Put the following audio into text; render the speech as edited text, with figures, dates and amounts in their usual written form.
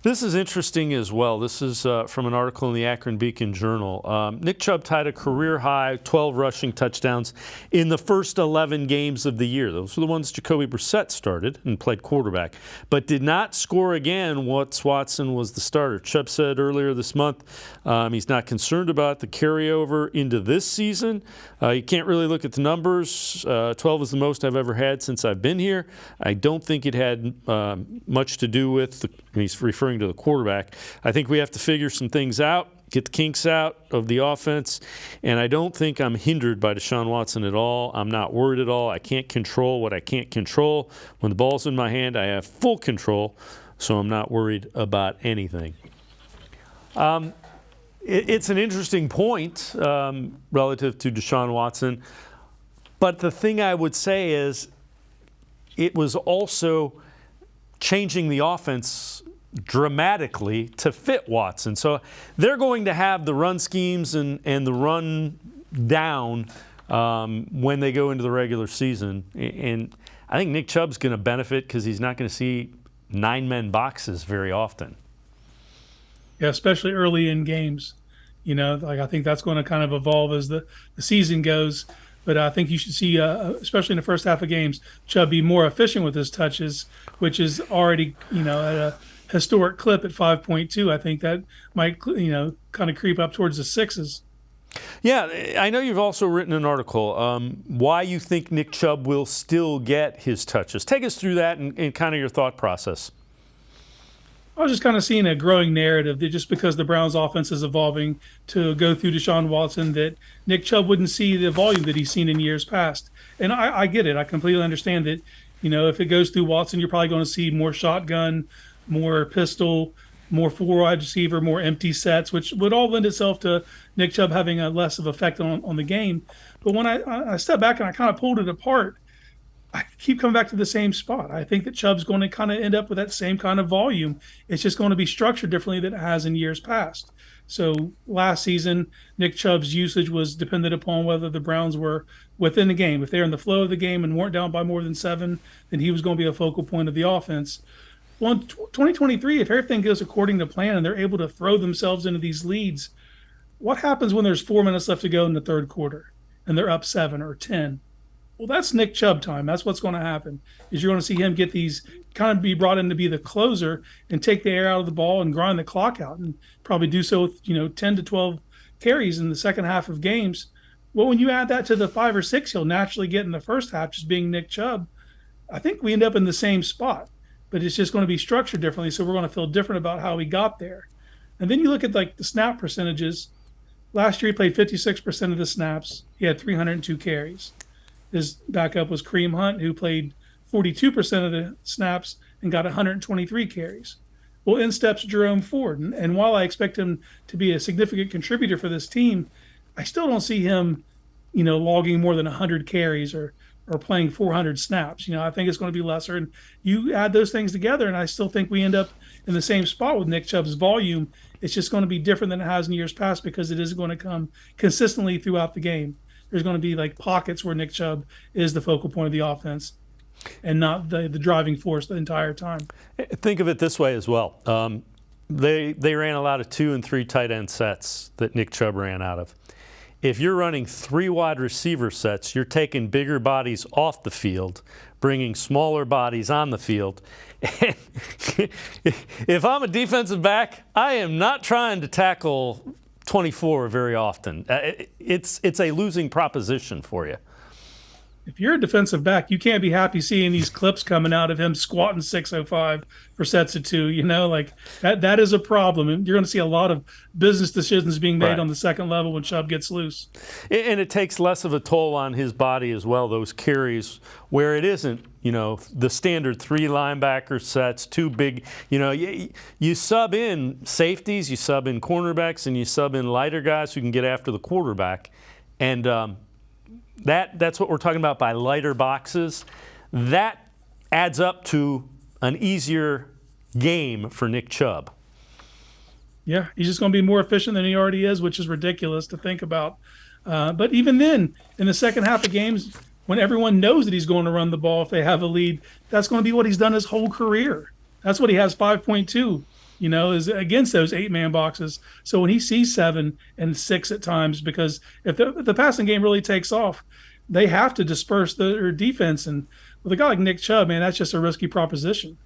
This is interesting as well. This is from an article in the Akron Beacon Journal. Nick Chubb tied a career-high 12 rushing touchdowns in the first 11 games of the year. Those were the ones Jacoby Brissett started and played quarterback, but did not score again once Watson was the starter. Chubb said earlier this month he's not concerned about the carryover into this season. You can't really look at the numbers. 12 is the most I've ever had since I've been here. I don't think it had much to do with, he's referring to the quarterback. I think we have to figure some things out, get the kinks out of the offense, and I don't think I'm hindered by Deshaun Watson at all. I'm not worried at all. I can't control what I can't control. When the ball's in my hand, I have full control, so I'm not worried about anything. It's an interesting point relative to Deshaun Watson, but the thing I would say is it was also changing the offense dramatically to fit Watson. So they're going to have the run schemes and the run down when they go into the regular season. And I think Nick Chubb's going to benefit because he's not going to see 9-man boxes very often. Yeah, especially early in games. I think that's going to kind of evolve as the season goes. But I think you should see, especially in the first half of games, Chubb be more efficient with his touches, which is already, at a historic clip at 5.2. I think that might, kind of creep up towards the 6s. Yeah, I know you've also written an article why you think Nick Chubb will still get his touches. Take us through that and kind of your thought process. I was just kind of seeing a growing narrative that just because the Browns' offense is evolving to go through Deshaun Watson, that Nick Chubb wouldn't see the volume that he's seen in years past. And I get it. I completely understand that, if it goes through Watson, you're probably going to see more shotgun, more pistol, more four-wide receiver, more empty sets, which would all lend itself to Nick Chubb having a less of effect on the game. But when I step back and I kind of pulled it apart, I keep coming back to the same spot. I think that Chubb's going to kind of end up with that same kind of volume. It's just going to be structured differently than it has in years past. So last season, Nick Chubb's usage was dependent upon whether the Browns were within the game. If they're in the flow of the game and weren't down by more than 7, then he was going to be a focal point of the offense. Well, in 2023, if everything goes according to plan and they're able to throw themselves into these leads, what happens when there's 4 minutes left to go in the third quarter and they're up 7 or 10? Well, that's Nick Chubb time. That's what's going to happen, is you're going to see him get these, kind of be brought in to be the closer and take the air out of the ball and grind the clock out, and probably do so with, 10 to 12 carries in the second half of games. Well, when you add that to the 5 or 6 he'll naturally get in the first half, just being Nick Chubb, I think we end up in the same spot, but it's just going to be structured differently. So we're going to feel different about how we got there. And then you look at the snap percentages. Last year he played 56% of the snaps. He had 302 carries. His backup was Kareem Hunt, who played 42% of the snaps and got 123 carries. Well, in steps Jerome Ford. And while I expect him to be a significant contributor for this team, I still don't see him, logging more than 100 carries or playing 400 snaps. I think it's going to be lesser. And you add those things together, and I still think we end up in the same spot with Nick Chubb's volume. It's just going to be different than it has in years past because it is going to come consistently throughout the game. There's going to be pockets where Nick Chubb is the focal point of the offense and not the driving force the entire time. Think of it this way as well. They ran a lot of 2 and 3 tight end sets that Nick Chubb ran out of. If you're running 3 wide receiver sets, you're taking bigger bodies off the field, bringing smaller bodies on the field. And if I'm a defensive back, I am not trying to tackle 24 very often. It's a losing proposition for you. If you're a defensive back, you can't be happy seeing these clips coming out of him squatting 605 for sets of 2. That is a problem. And you're going to see a lot of business decisions being made on the second level when Chubb gets loose. And it takes less of a toll on his body as well, those carries, where it isn't, the standard 3 linebacker sets, 2 big, you sub in safeties, you sub in cornerbacks, and you sub in lighter guys who can get after the quarterback. And that's what we're talking about by lighter boxes. That adds up to an easier game for Nick Chubb. Yeah, he's just going to be more efficient than he already is, which is ridiculous to think about. But even then, in the second half of games, when everyone knows that he's going to run the ball if they have a lead, that's going to be what he's done his whole career. That's what he has 5.2 is against those 8-man boxes. So when he sees 7 and 6 at times, because if the passing game really takes off, they have to disperse their defense. And with a guy like Nick Chubb, man, that's just a risky proposition.